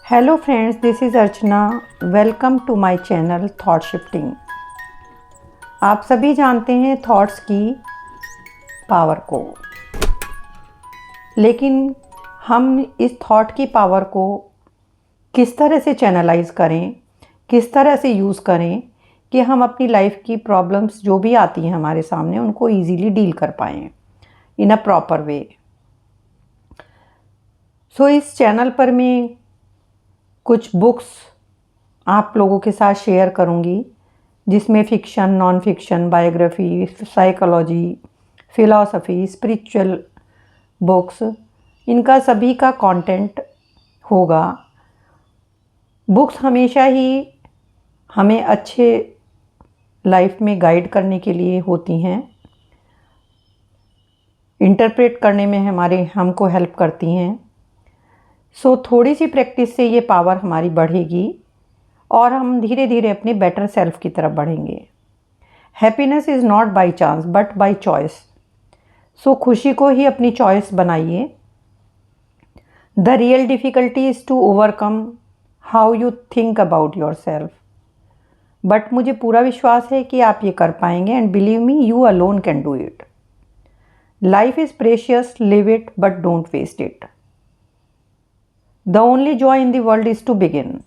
Hello friends, this is Archana. Welcome to my channel thought shifting. आप सभी जानते हैं थॉट्स की पावर को, लेकिन हम इस थॉट की पावर को किस तरह से चैनलाइज करें, किस तरह से यूज़ करें कि हम अपनी लाइफ की प्रॉब्लम्स जो भी आती हैं हमारे सामने उनको इजीली डील कर पाएँ इन अ प्रॉपर वे। सो इस चैनल पर मैं कुछ बुक्स आप लोगों के साथ शेयर करूंगी, जिसमें fiction, non fiction, biography, psychology, philosophy, spiritual books, इनका सभी का कंटेंट होगा। बुक्स हमेशा ही हमें अच्छे लाइफ में गाइड करने के लिए होती हैं, इंटरप्रेट करने में हमको हेल्प करती हैं। सो थोड़ी सी प्रैक्टिस से ये पावर हमारी बढ़ेगी और हम धीरे धीरे अपने बेटर सेल्फ की तरफ बढ़ेंगे। Happiness is not by chance but by choice. So खुशी को ही अपनी चॉइस बनाइए। The real difficulty is to overcome how you think about yourself. But मुझे पूरा विश्वास है कि आप ये कर पाएंगे, and believe me, you alone can do it. Life is precious, live it but don't waste it. The only joy in the world is to begin.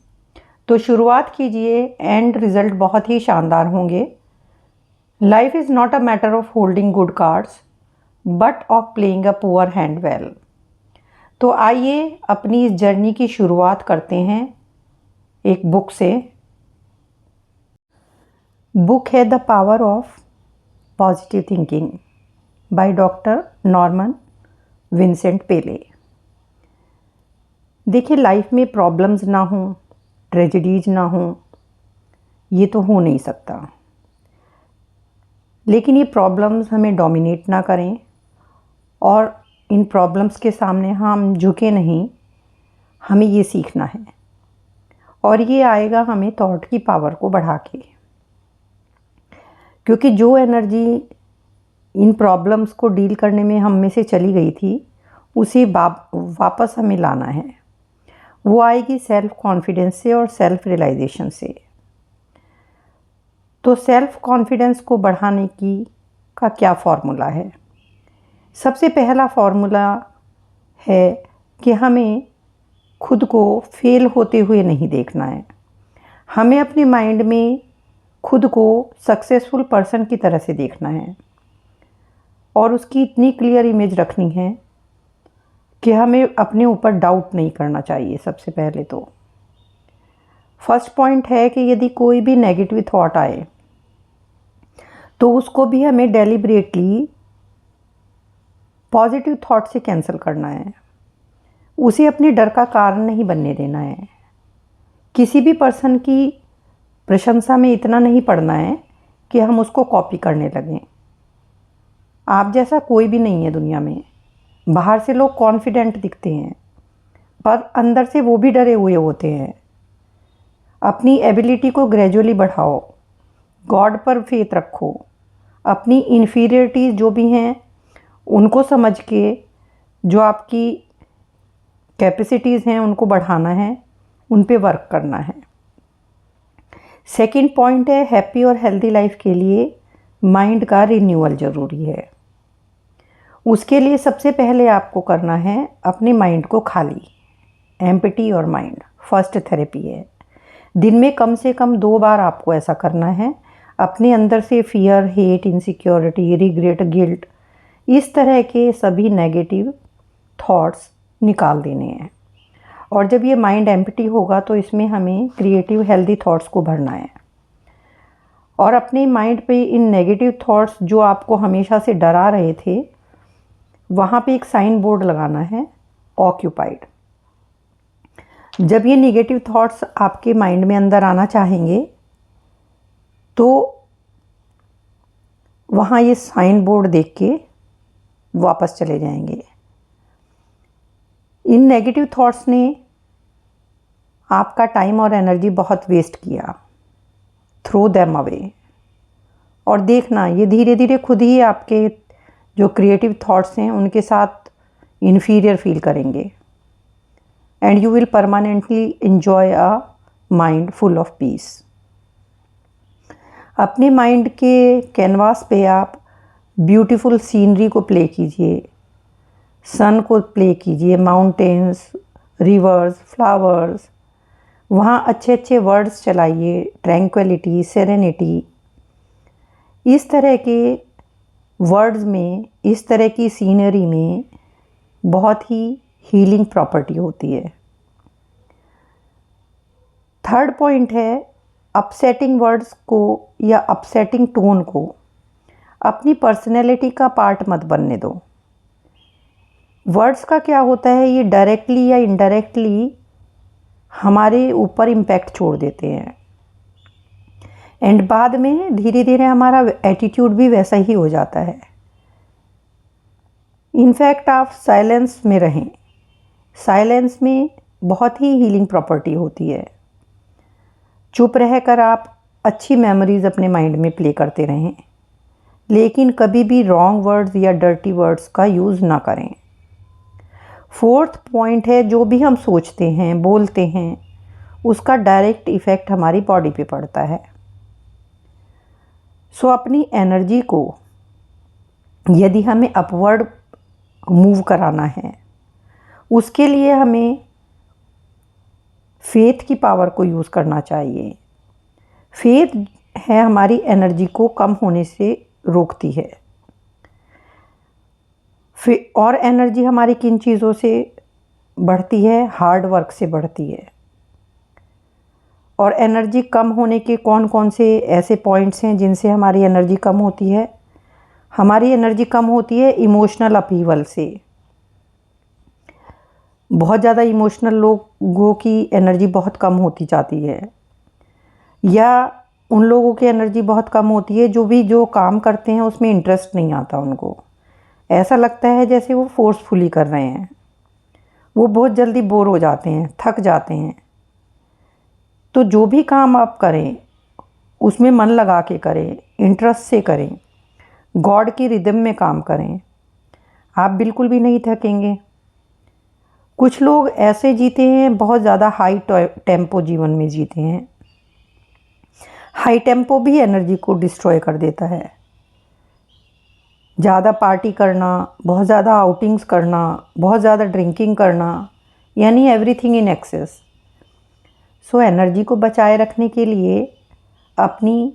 तो शुरुआत कीजिए, एंड रिजल्ट बहुत ही शानदार होंगे। Life is not a matter of holding good cards but of playing a poor hand well. तो आइए अपनी इस जर्नी की शुरुआत करते हैं एक बुक से। बुक है the power of positive thinking by doctor Norman Vincent Peale. देखिए, लाइफ में प्रॉब्लम्स ना हों, ट्रेजेडीज ना हों, ये तो हो नहीं सकता। लेकिन ये प्रॉब्लम्स हमें डोमिनेट ना करें और इन प्रॉब्लम्स के सामने हम झुके नहीं। हमें ये सीखना है, और ये आएगा हमें थॉट की पावर को बढ़ा के, क्योंकि जो एनर्जी इन प्रॉब्लम्स को डील करने में हम में से चली गई थी, उसे वापस हमें लाना है। वो आएगी सेल्फ कॉन्फिडेंस से और सेल्फ रियलाइजेशन से। तो सेल्फ कॉन्फिडेंस को बढ़ाने का क्या फॉर्मूला है? सबसे पहला फॉर्मूला है कि हमें खुद को फेल होते हुए नहीं देखना है। हमें अपने माइंड में खुद को सक्सेसफुल पर्सन की तरह से देखना है, और उसकी इतनी क्लियर इमेज रखनी है कि हमें अपने ऊपर डाउट नहीं करना चाहिए। सबसे पहले तो फर्स्ट पॉइंट है कि यदि कोई भी नेगेटिव थॉट आए तो उसको भी हमें डेलिब्रेटली पॉजिटिव थॉट से कैंसिल करना है। उसे अपने डर का कारण नहीं बनने देना है। किसी भी पर्सन की प्रशंसा में इतना नहीं पड़ना है कि हम उसको कॉपी करने लगें। आप जैसा कोई भी नहीं है दुनिया में। बाहर से लोग कॉन्फिडेंट दिखते हैं, पर अंदर से वो भी डरे हुए होते हैं। अपनी एबिलिटी को ग्रेजुअली बढ़ाओ, गॉड पर फेथ रखो, अपनी इन्फीरियरिटीज़ जो भी हैं उनको समझ के जो आपकी कैपेसिटीज़ हैं उनको बढ़ाना है, उन पे वर्क करना है। सेकंड पॉइंट है, हैप्पी और हेल्दी लाइफ के लिए माइंड का रिन्यूअल ज़रूरी है। उसके लिए सबसे पहले आपको करना है अपने माइंड को खाली। एम्प्टी और माइंड फर्स्ट थेरेपी है। दिन में कम से कम 2 बार आपको ऐसा करना है। अपने अंदर से fear, hate, insecurity, regret, guilt, इस तरह के सभी नेगेटिव थॉट्स निकाल देने हैं। और जब ये माइंड एम्प्टी होगा तो इसमें हमें क्रिएटिव हेल्दी थॉट्स को भरना है। और अपने माइंड पे इन नेगेटिव थॉट्स जो आपको हमेशा से डरा रहे थे, वहाँ पे एक साइन बोर्ड लगाना है, ऑक्यूपाइड। जब ये नेगेटिव थॉट्स आपके माइंड में अंदर आना चाहेंगे तो वहाँ ये साइन बोर्ड देख के वापस चले जाएंगे। इन नेगेटिव थॉट्स ने आपका टाइम और एनर्जी बहुत वेस्ट किया। Throw them away. और देखना, ये धीरे धीरे खुद ही आपके जो क्रिएटिव थॉट्स हैं उनके साथ इन्फीरियर फील करेंगे। and you will permanently enjoy a mind full of peace. अपने माइंड के कैनवास पे आप ब्यूटीफुल सीनरी को प्ले कीजिए, सन को प्ले कीजिए, माउंटेन्स, रिवर्स, फ्लावर्स, वहाँ अच्छे अच्छे वर्ड्स चलाइए, ट्रैंक्विलिटी, सेरेनिटी। इस तरह के वर्ड्स में, इस तरह की सीनरी में बहुत ही हीलिंग प्रॉपर्टी होती है। थर्ड पॉइंट है, अपसेटिंग वर्ड्स को या अपसेटिंग टोन को अपनी पर्सनैलिटी का पार्ट मत बनने दो। वर्ड्स का क्या होता है, ये डायरेक्टली या इनडायरेक्टली हमारे ऊपर इम्पैक्ट छोड़ देते हैं एंड बाद में धीरे धीरे हमारा एटीट्यूड भी वैसा ही हो जाता है। इनफैक्ट आप साइलेंस में रहें, साइलेंस में बहुत ही हीलिंग प्रॉपर्टी होती है। चुप रहकर आप अच्छी मेमोरीज अपने माइंड में प्ले करते रहें, लेकिन कभी भी रॉन्ग वर्ड्स या डर्टी वर्ड्स का यूज़ ना करें। फोर्थ पॉइंट है, जो भी हम सोचते हैं, बोलते हैं, उसका डायरेक्ट इफ़ेक्ट हमारी बॉडी पे पड़ता है। सो अपनी एनर्जी को यदि हमें अपवर्ड मूव कराना है, उसके लिए हमें फेथ की पावर को यूज़ करना चाहिए। फेथ है हमारी एनर्जी को कम होने से रोकती है। और एनर्जी हमारी किन चीज़ों से बढ़ती है? हार्ड वर्क से बढ़ती है। और एनर्जी कम होने के कौन कौन से ऐसे पॉइंट्स हैं जिनसे हमारी एनर्जी कम होती है? हमारी एनर्जी कम होती है इमोशनल अपहीवल से। बहुत ज़्यादा इमोशनल लोगों की एनर्जी बहुत कम होती जाती है, या उन लोगों की एनर्जी बहुत कम होती है जो काम करते हैं उसमें इंटरेस्ट नहीं आता उनको। ऐसा लगता है जैसे वो फोर्सफुली कर रहे हैं। वो बहुत जल्दी बोर हो जाते हैं, थक जाते हैं। तो जो भी काम आप करें उसमें मन लगा के करें, इंटरेस्ट से करें, गॉड की रिदम में काम करें, आप बिल्कुल भी नहीं थकेंगे। कुछ लोग ऐसे जीते हैं, बहुत ज़्यादा हाई टेम्पो जीवन में जीते हैं। हाई टेम्पो भी एनर्जी को डिस्ट्रॉय कर देता है। ज़्यादा पार्टी करना, बहुत ज़्यादा आउटिंग्स करना, बहुत ज़्यादा ड्रिंकिंग करना, यानी everything in excess. So energy को बचाए रखने के लिए अपनी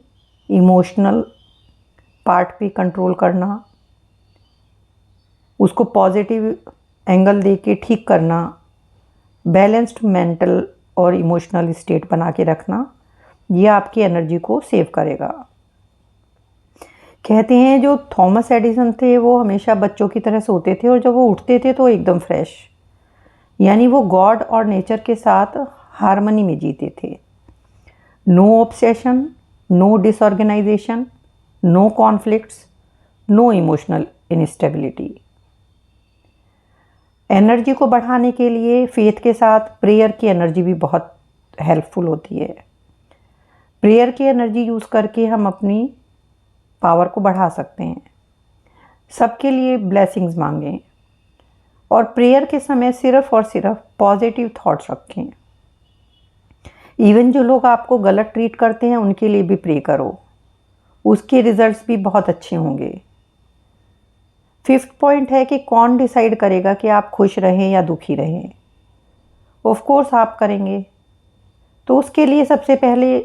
इमोशनल पार्ट पे कंट्रोल करना, उसको पॉजिटिव एंगल दे के ठीक करना, बैलेंस्ड मेंटल और इमोशनल स्टेट बना के रखना, ये आपकी एनर्जी को सेव करेगा। कहते हैं जो थॉमस एडिसन थे वो हमेशा बच्चों की तरह सोते थे और जब वो उठते थे तो एकदम फ्रेश, यानी वो गॉड और नेचर के साथ हार्मनी में जीते थे। No obsession, no disorganisation, no conflicts, no emotional instability. Energy को बढ़ाने के लिए फेथ के साथ प्रेयर की एनर्जी भी बहुत हेल्पफुल होती है। प्रेयर की एनर्जी यूज़ करके हम अपनी पावर को बढ़ा सकते हैं। सबके लिए ब्लेसिंग्स मांगें और प्रेयर के समय सिर्फ़ और सिर्फ पॉजिटिव थॉट्स रखें। इवन जो लोग आपको गलत ट्रीट करते हैं उनके लिए भी प्रे करो, उसके रिजल्ट्स भी बहुत अच्छे होंगे। फिफ्थ पॉइंट है कि कौन डिसाइड करेगा कि आप खुश रहें या दुखी रहें? ऑफ कोर्स आप करेंगे। तो उसके लिए सबसे पहले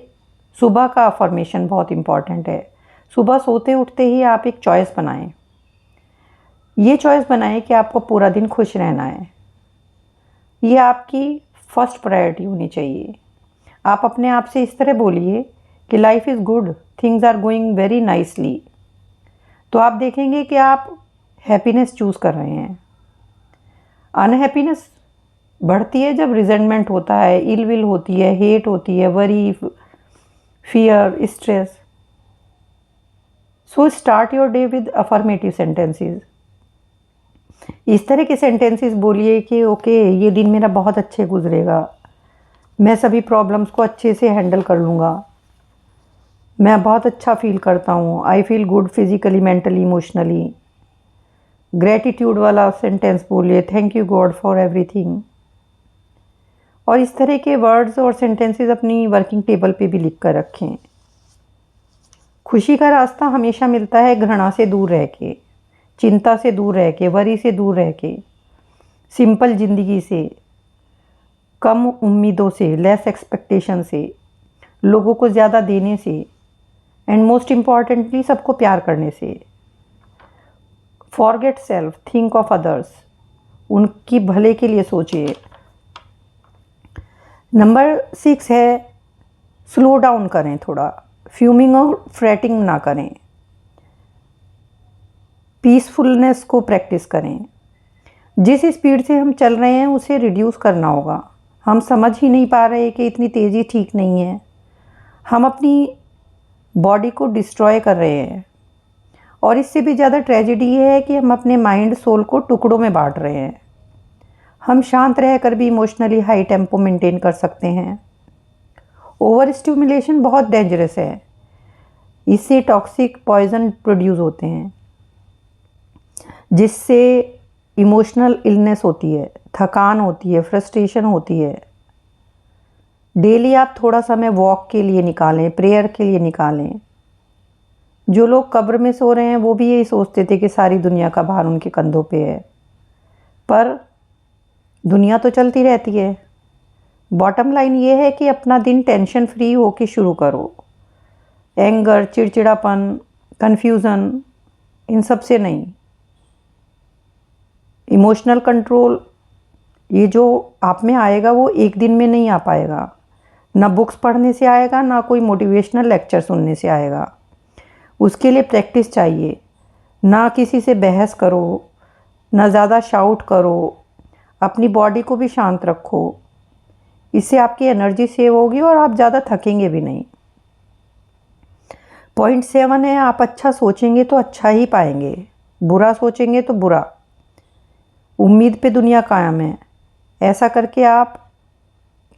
सुबह का अफर्मेशन बहुत इम्पॉर्टेंट है। सुबह सोते उठते ही आप एक चॉइस बनाएं। ये चॉइस बनाएं कि आपको पूरा दिन खुश रहना है। ये आपकी फर्स्ट प्रायोरिटी होनी चाहिए। आप अपने आप से इस तरह बोलिए कि life is good, things are going very nicely. तो आप देखेंगे कि आप हैप्पीनेस चूज़ कर रहे हैं। अनहैप्पीनेस बढ़ती है जब रिजेंटमेंट होता है, इल विल होती है, हेट होती है, worry, fear, stress. So start your day with affirmative sentences. इस तरह के सेंटेंसेस बोलिए कि ओके, ये दिन मेरा बहुत अच्छे गुजरेगा, मैं सभी प्रॉब्लम्स को अच्छे से हैंडल कर लूँगा, मैं बहुत अच्छा फील करता हूँ, I feel good physically, mentally, emotionally. Gratitude वाला सेंटेंस बोलिए, thank you God for everything. और इस तरह के वर्ड्स और सेंटेंसेस अपनी वर्किंग टेबल पे भी लिख कर रखें। खुशी का रास्ता हमेशा मिलता है घृणा से दूर रह के, चिंता से दूर रह के, वरी से दूर रह के, सिंपल ज़िंदगी से, कम उम्मीदों से, लेस एक्सपेक्टेशन से, लोगों को ज़्यादा देने से, एंड मोस्ट इम्पॉर्टेंटली सबको प्यार करने से। Forget self, think of others, उनकी भले के लिए सोचिए। नंबर 6 है स्लो डाउन करें, थोड़ा फ्यूमिंग और फ्रेटिंग ना करें, पीसफुलनेस को प्रैक्टिस करें। जिस स्पीड से हम चल रहे हैं उसे रिड्यूस करना होगा। हम समझ ही नहीं पा रहे कि इतनी तेज़ी ठीक नहीं है। हम अपनी बॉडी को डिस्ट्रॉय कर रहे हैं, और इससे भी ज़्यादा ट्रेजेडी ये है कि हम अपने माइंड सोल को टुकड़ों में बांट रहे हैं। हम शांत रहकर भी इमोशनली हाई टेम्पो मेंटेन कर सकते हैं। ओवर स्टिमुलेशन बहुत डेंजरस है, इससे टॉक्सिक पॉइजन प्रोड्यूस होते हैं, जिससे इमोशनल इलनेस होती है, थकान होती है, फ्रस्ट्रेशन होती है। डेली आप थोड़ा समय वॉक के लिए निकालें, प्रेयर के लिए निकालें। जो लोग कब्र में सो रहे हैं वो भी यही सोचते थे कि सारी दुनिया का भार उनके कंधों पे है, पर दुनिया तो चलती रहती है। बॉटम लाइन ये है कि अपना दिन टेंशन फ्री होके शुरू करो। एंगर, चिड़चिड़ापन, कन्फ्यूज़न, इन सब से नहीं। इमोशनल कंट्रोल ये जो आप में आएगा वो एक दिन में नहीं आ पाएगा। ना बुक्स पढ़ने से आएगा, ना कोई मोटिवेशनल लेक्चर सुनने से आएगा। उसके लिए प्रैक्टिस चाहिए। ना किसी से बहस करो, ना ज़्यादा शाउट करो, अपनी बॉडी को भी शांत रखो। इससे आपकी एनर्जी सेव होगी और आप ज़्यादा थकेंगे भी नहीं। पॉइंट 7 है आप अच्छा सोचेंगे तो अच्छा ही पाएंगे, बुरा सोचेंगे तो बुरा। उम्मीद पे दुनिया कायम है। ऐसा करके आप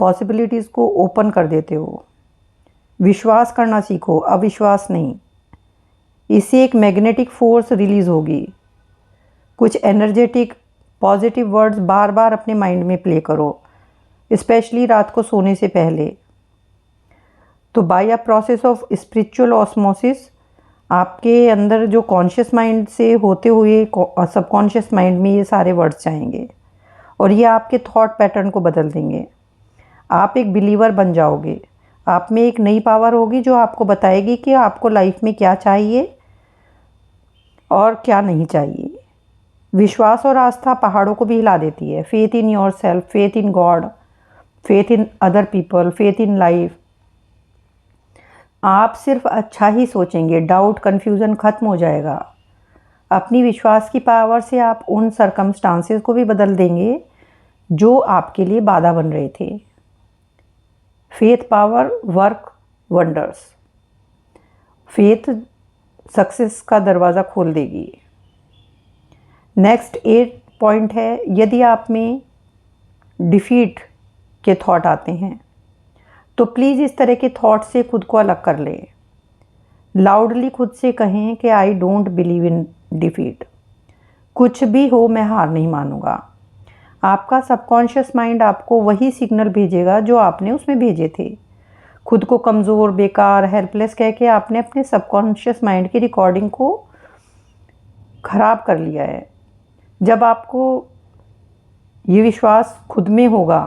पॉसिबिलिटीज़ को ओपन कर देते हो। विश्वास करना सीखो, अविश्वास नहीं। इससे एक मैग्नेटिक फोर्स रिलीज़ होगी। कुछ एनर्जेटिक पॉजिटिव वर्ड्स बार बार अपने माइंड में प्ले करो, स्पेशली रात को सोने से पहले। तो by a process of spiritual osmosis आपके अंदर जो कॉन्शियस माइंड से होते हुए सबकॉन्शियस माइंड में ये सारे वर्ड्स जाएंगे और ये आपके थॉट पैटर्न को बदल देंगे। आप एक बिलीवर बन जाओगे। आप में एक नई पावर होगी जो आपको बताएगी कि आपको लाइफ में क्या चाहिए और क्या नहीं चाहिए। विश्वास और आस्था पहाड़ों को भी हिला देती है। Faith in your self, faith in God, faith in other people, faith in life. आप सिर्फ अच्छा ही सोचेंगे, डाउट, कन्फ्यूज़न ख़त्म हो जाएगा। अपनी विश्वास की पावर से आप उन सरकमस्टांसेस को भी बदल देंगे जो आपके लिए बाधा बन रहे थे। Faith power work wonders. Faith success का दरवाज़ा खोल देगी। नेक्स्ट 8 पॉइंट है, यदि आप में डिफीट के थॉट आते हैं तो प्लीज़ इस तरह के थॉट से खुद को अलग कर लें। लाउडली खुद से कहें कि I don't believe in defeat. कुछ भी हो मैं हार नहीं मानूंगा। आपका सबकॉन्शियस माइंड आपको वही सिग्नल भेजेगा जो आपने उसमें भेजे थे। खुद को कमज़ोर, बेकार, हेल्पलेस कह के आपने अपने सबकॉन्शियस माइंड की रिकॉर्डिंग को ख़राब कर लिया है। जब आपको ये विश्वास खुद में होगा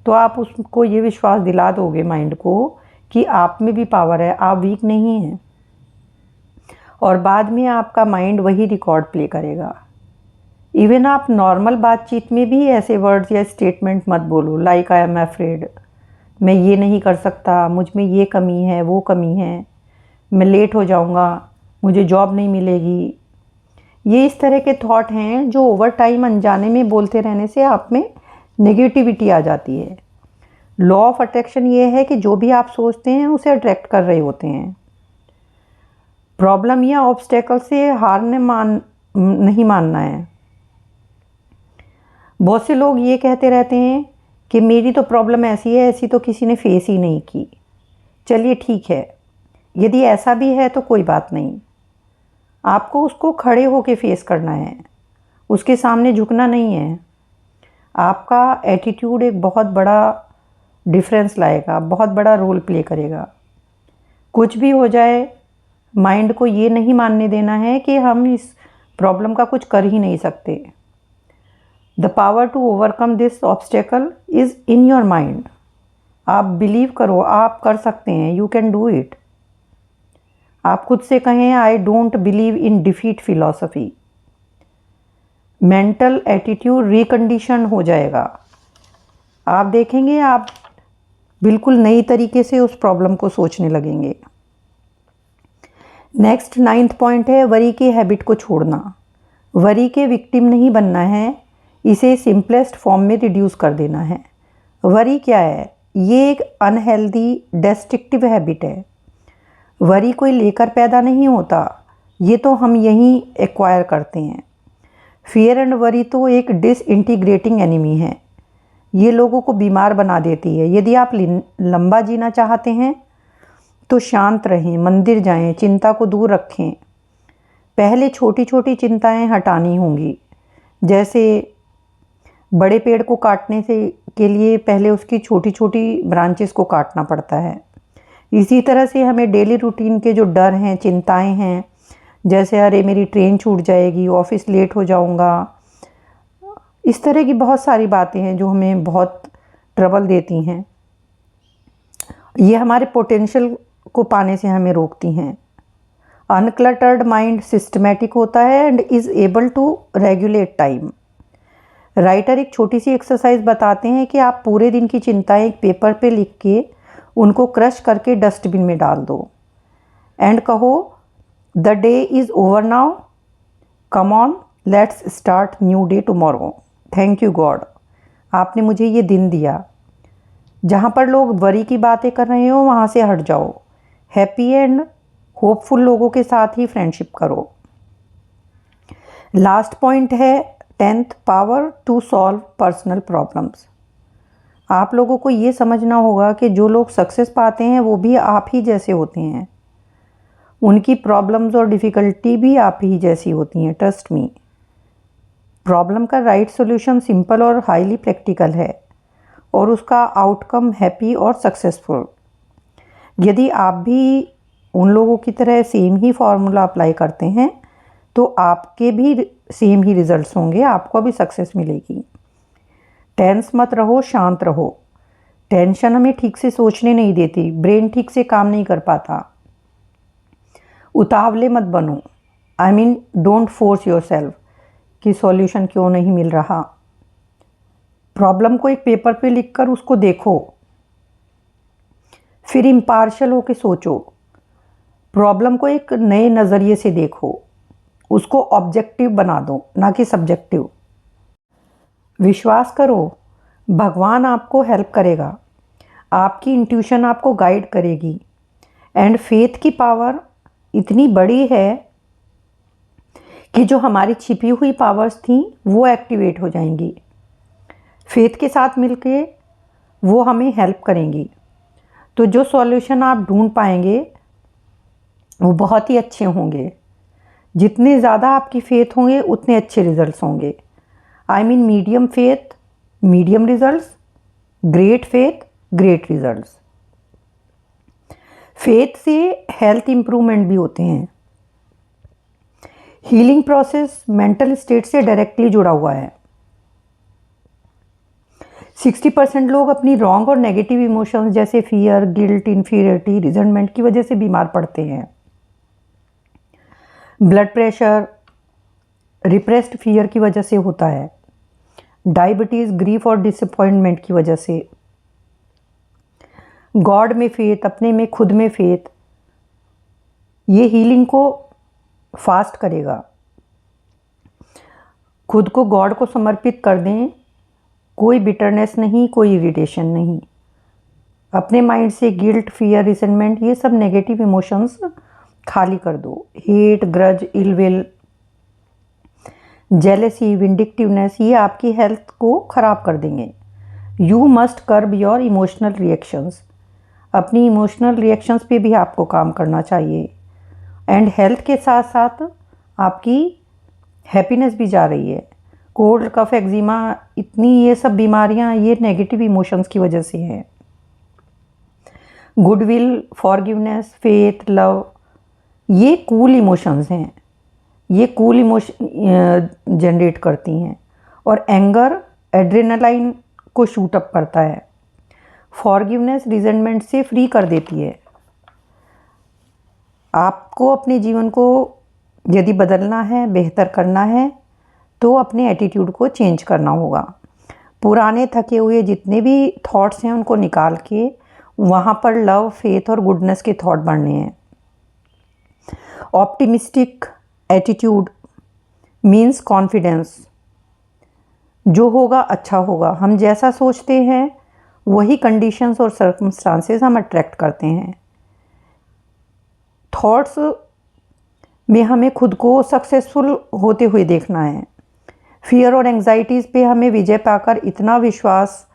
तो आप उसको ये विश्वास दिला दोगे माइंड को कि आप में भी पावर है, आप वीक नहीं हैं। और बाद में आपका माइंड वही रिकॉर्ड प्ले करेगा। इवन आप नॉर्मल बातचीत में भी ऐसे वर्ड्स या स्टेटमेंट मत बोलो, लाइक आई एम अफ्रेड, मैं ये नहीं कर सकता, मुझ में ये कमी है, वो कमी है, मैं लेट हो जाऊँगा, मुझे जॉब नहीं मिलेगी। ये इस तरह के थॉट हैं जो ओवर टाइम अनजाने में बोलते रहने से आप में नेगेटिविटी आ जाती है। लॉ ऑफ अट्रैक्शन ये है कि जो भी आप सोचते हैं उसे अट्रैक्ट कर रहे होते हैं। प्रॉब्लम या ऑब्स्टेकल से हार नहीं मानना है। बहुत से लोग ये कहते रहते हैं कि मेरी तो प्रॉब्लम ऐसी है, ऐसी तो किसी ने फेस ही नहीं की। चलिए ठीक है, यदि ऐसा भी है तो कोई बात नहीं। आपको उसको खड़े होके फेस करना है, उसके सामने झुकना नहीं है। आपका एटीट्यूड एक बहुत बड़ा डिफरेंस लाएगा, बहुत बड़ा रोल प्ले करेगा। कुछ भी हो जाए, माइंड को ये नहीं मानने देना है कि हम इस प्रॉब्लम का कुछ कर ही नहीं सकते। The power to overcome this obstacle is in your mind. आप बिलीव करो, आप कर सकते हैं, यू कैन डू इट। आप खुद से कहें, I don't believe in defeat philosophy. Mental attitude recondition हो जाएगा। आप देखेंगे आप बिल्कुल नई तरीके से उस प्रॉब्लम को सोचने लगेंगे। नेक्स्ट 9th पॉइंट है वरी की हैबिट को छोड़ना। वरी के विक्टिम नहीं बनना है, इसे सिंपलेस्ट फॉर्म में रिड्यूस कर देना है। वरी क्या है? ये एक अनहेल्दी डिस्ट्रक्टिव हैबिट है। वरी कोई लेकर पैदा नहीं होता, ये तो हम यहीं एक्वायर करते हैं। फियर एंड वरी तो एक डिसइंटीग्रेटिंग एनिमी है, ये लोगों को बीमार बना देती है। यदि आप लंबा जीना चाहते हैं तो शांत रहें, मंदिर जाएं, चिंता को दूर रखें। पहले छोटी छोटी चिंताएं हटानी होंगी, जैसे बड़े पेड़ को काटने से के लिए पहले उसकी छोटी छोटी ब्रांचेस को काटना पड़ता है। इसी तरह से हमें डेली रूटीन के जो डर हैं, चिंताएं हैं, जैसे अरे मेरी ट्रेन छूट जाएगी, ऑफिस लेट हो जाऊंगा, इस तरह की बहुत सारी बातें हैं जो हमें बहुत ट्रबल देती हैं। ये हमारे पोटेंशियल को पाने से हमें रोकती हैं। अनक्लटर्ड माइंड सिस्टमेटिक होता है and is able to regulate time. Writer एक छोटी सी एक्सरसाइज बताते हैं कि आप पूरे दिन की चिंताएं एक पेपर पे लिख के उनको क्रश करके डस्टबिन में डाल दो एंड कहो, the day is over now, come on, let's start new day tomorrow, thank you God, आपने मुझे ये दिन दिया। जहाँ पर लोग वरी की बातें कर रहे हो वहाँ से हट जाओ। हैप्पी एंड होपफुल लोगों के साथ ही फ्रेंडशिप करो। लास्ट पॉइंट है 10th, power to solve personal problems. आप लोगों को ये समझना होगा कि जो लोग सक्सेस पाते हैं वो भी आप ही जैसे होते हैं, उनकी प्रॉब्लम्स और डिफ़िकल्टी भी आप ही जैसी होती हैं। ट्रस्ट मी, प्रॉब्लम का राइट सॉल्यूशन सिंपल और हाईली प्रैक्टिकल है और उसका आउटकम हैप्पी और सक्सेसफुल। यदि आप भी उन लोगों की तरह सेम ही फार्मूला अप्लाई करते हैं तो आपके भी सेम ही रिजल्ट्स होंगे, आपको भी सक्सेस मिलेगी। टेंस मत रहो, शांत रहो। टेंशन हमें ठीक से सोचने नहीं देती, ब्रेन ठीक से काम नहीं कर पाता। उतावले मत बनो, I mean don't force yourself कि सॉल्यूशन क्यों नहीं मिल रहा। प्रॉब्लम को एक पेपर पे लिखकर उसको देखो, फिर इम्पार्शियल होकर सोचो। प्रॉब्लम को एक नए नज़रिए से देखो, उसको ऑब्जेक्टिव बना दो, ना कि सब्जेक्टिव। विश्वास करो, भगवान आपको हेल्प करेगा, आपकी इंट्यूशन आपको गाइड करेगी एंड फेथ की पावर इतनी बड़ी है कि जो हमारी छिपी हुई पावर्स थी वो एक्टिवेट हो जाएंगी। फेथ के साथ मिलके वो हमें हेल्प करेंगी। तो जो सॉल्यूशन आप ढूंढ पाएंगे वो बहुत ही अच्छे होंगे। जितने ज़्यादा आपकी फेथ होंगे उतने अच्छे रिजल्ट्स होंगे। I mean medium faith, medium results, great faith, great results. Faith से हेल्थ इम्प्रूवमेंट भी होते हैं। हीलिंग प्रोसेस मेंटल स्टेट से डायरेक्टली जुड़ा हुआ है। 60% लोग अपनी रॉन्ग और नेगेटिव इमोशंस जैसे फियर, गिल्ट, इन्फीरियरिटी, रिजेंटमेंट की वजह से बीमार पड़ते हैं। ब्लड प्रेशर रिप्रेस्ड फियर की वजह से होता है। डायबिटीज़ ग्रीफ और डिसअपॉइंटमेंट की वजह से। गॉड में फेथ, अपने में, खुद में फेथ, ये हीलिंग को फास्ट करेगा। खुद को गॉड को समर्पित कर दें, कोई बिटरनेस नहीं, कोई इरिटेशन नहीं। अपने माइंड से गिल्ट, फियर, रिसेंटमेंट, ये सब नेगेटिव इमोशंस खाली कर दो। Hate, grudge, ill will, jealousy, vindictiveness, ये आपकी हेल्थ को ख़राब कर देंगे। You must curb your emotional reactions. अपनी इमोशनल रिएक्शंस पे भी आपको काम करना चाहिए। एंड हेल्थ के साथ साथ आपकी हैप्पीनेस भी जा रही है। कोल्ड, कफ, एक्जिमा, इतनी ये सब बीमारियां ये नेगेटिव इमोशंस की वजह से हैं। गुडविल, फॉरगिवनेस, फेथ, लव, ये कूल इमोशंस हैं, ये कूल इमोशन जनरेट करती हैं। और एंगर एड्रेनालाइन को शूट अप करता है। फॉरगिवनेस रिजेंटमेंट से फ्री कर देती है। आपको अपने जीवन को यदि बदलना है, बेहतर करना है, तो अपने एटीट्यूड को चेंज करना होगा। पुराने थके हुए जितने भी थॉट्स हैं उनको निकाल के वहाँ पर लव, फेथ और गुडनेस के थॉट बढ़ने हैं। Optimistic attitude means confidence. जो होगा अच्छा होगा। हम जैसा सोचते हैं वही कंडीशंस और सर्कमस्टांसेस हम अट्रैक्ट करते हैं। थॉट्स में हमें खुद को सक्सेसफुल होते हुए देखना है। फियर और एंग्जाइटीज़ पे हमें विजय पाकर इतना विश्वास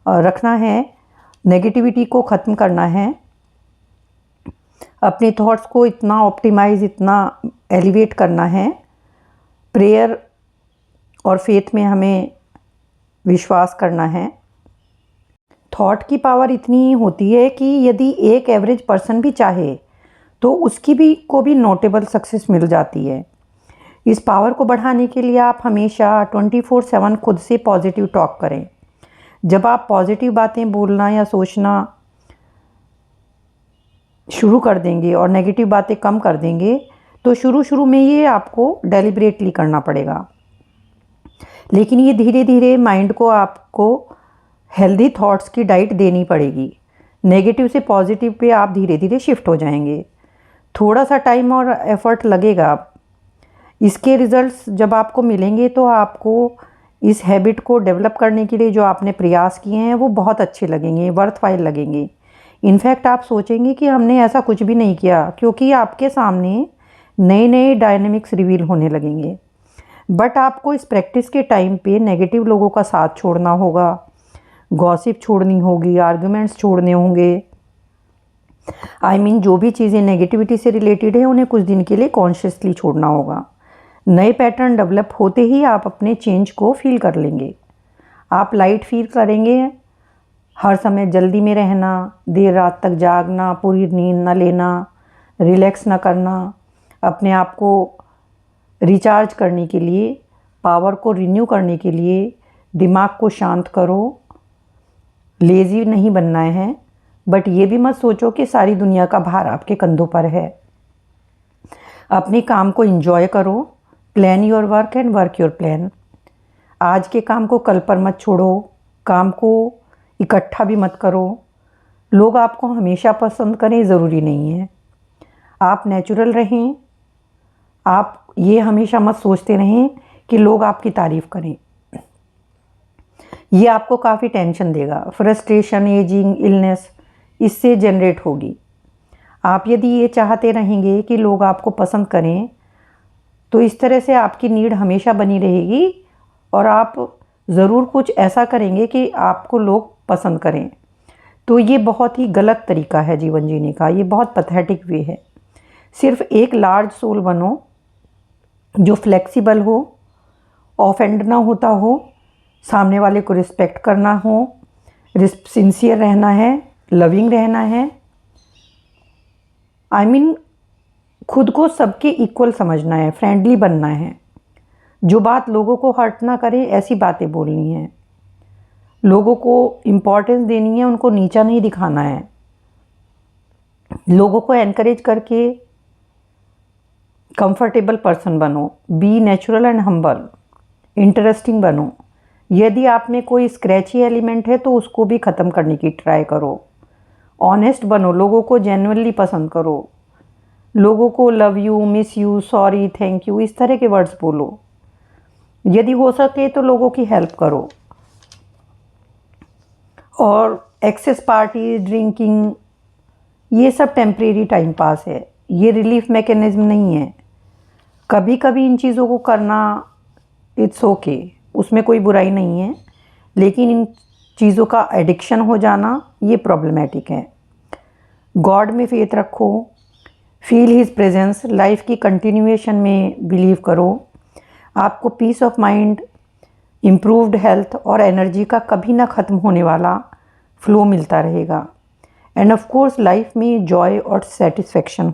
रखना है, नेगेटिविटी को ख़त्म करना है, अपने थॉट्स को इतना ऑप्टिमाइज, इतना एलिवेट करना है। प्रेयर और फेथ में हमें विश्वास करना है। थॉट की पावर इतनी होती है कि यदि एक एवरेज पर्सन भी चाहे तो उसकी भी नोटेबल सक्सेस मिल जाती है। इस पावर को बढ़ाने के लिए आप हमेशा 24/7 खुद से पॉजिटिव टॉक करें। जब आप पॉजिटिव बातें बोलना या सोचना शुरू कर देंगे और नेगेटिव बातें कम कर देंगे, तो शुरू में ये आपको डेलिब्रेटली करना पड़ेगा, लेकिन ये धीरे धीरे माइंड को आपको हेल्दी थॉट्स की डाइट देनी पड़ेगी। नेगेटिव से पॉजिटिव पे आप धीरे धीरे शिफ्ट हो जाएंगे। थोड़ा सा टाइम और एफर्ट लगेगा। इसके रिजल्ट्स जब आपको मिलेंगे तो आपको इस हैबिट को डेवलप करने के लिए जो आपने प्रयास किए हैं वो बहुत अच्छे लगेंगे, वर्थवाइल लगेंगे। इनफैक्ट आप सोचेंगे कि हमने ऐसा कुछ भी नहीं किया, क्योंकि आपके सामने नए नए डायनेमिक्स रिवील होने लगेंगे। बट आपको इस प्रैक्टिस के टाइम पे नेगेटिव लोगों का साथ छोड़ना होगा, गॉसिप छोड़नी होगी, आर्ग्यूमेंट्स छोड़ने होंगे। जो भी चीज़ें नेगेटिविटी से रिलेटेड है उन्हें कुछ दिन के लिए कॉन्शियसली छोड़ना होगा। नए पैटर्न डेवलप होते ही आप अपने चेंज को फील कर लेंगे। आप लाइट फील करेंगे। हर समय जल्दी में रहना, देर रात तक जागना, पूरी नींद न लेना, रिलैक्स न करना, अपने आप को रिचार्ज करने के लिए, पावर को रिन्यू करने के लिए दिमाग को शांत करो। लेज़ी नहीं बनना है, बट ये भी मत सोचो कि सारी दुनिया का भार आपके कंधों पर है। अपने काम को एंजॉय करो। Plan your work and work your plan. आज के काम को कल पर मत छोड़ो। काम को इकट्ठा भी मत करो। लोग आपको हमेशा पसंद करें ज़रूरी नहीं है। आप नेचुरल रहें। आप ये हमेशा मत सोचते रहें कि लोग आपकी तारीफ़ करें। ये आपको काफ़ी टेंशन देगा। फ्रस्ट्रेशन, एजिंग, इलनेस इससे जनरेट होगी। आप यदि ये चाहते रहेंगे कि लोग आपको पसंद करें, तो इस तरह से आपकी नीड हमेशा बनी रहेगी और आप ज़रूर कुछ ऐसा करेंगे कि आपको लोग पसंद करें। तो ये बहुत ही गलत तरीका है जीवन जीने का। ये बहुत पैथेटिक वे है। सिर्फ एक लार्ज सोल बनो जो फ्लेक्सिबल हो, ऑफेंड ना होता हो, सामने वाले को रिस्पेक्ट करना हो, सिंसियर रहना है, लविंग रहना है। खुद को सबके इक्वल समझना है, फ्रेंडली बनना है। जो बात लोगों को हर्ट ना करे ऐसी बातें बोलनी है। लोगों को इम्पोर्टेंस देनी है, उनको नीचा नहीं दिखाना है। लोगों को एनकरेज करके कंफर्टेबल पर्सन बनो। Be natural and humble. Interesting बनो। यदि आप में कोई स्क्रैची एलिमेंट है तो उसको भी ख़त्म करने की ट्राई करो। ऑनेस्ट बनो। लोगों को जेन्युइनली पसंद करो। लोगों को love you, miss you, sorry, thank you इस तरह के वर्ड्स बोलो। यदि हो सके तो लोगों की हेल्प करो। और एक्सेस पार्टी, ड्रिंकिंग ये सब टेम्परेरी टाइम पास है। ये रिलीफ मैकेनिज्म नहीं है। कभी कभी इन चीज़ों को करना इट्स ओके, उसमें कोई बुराई नहीं है, लेकिन इन चीज़ों का एडिक्शन हो जाना ये प्रॉब्लमेटिक है। गॉड में फेथ रखो। Feel his presence. लाइफ की कंटिन्यूएशन में बिलीव करो। आपको peace of mind, improved health और एनर्जी का कभी ना ख़त्म होने वाला फ्लो मिलता रहेगा। एंड ऑफ कोर्स लाइफ में जॉय और सेटिस्फेक्शन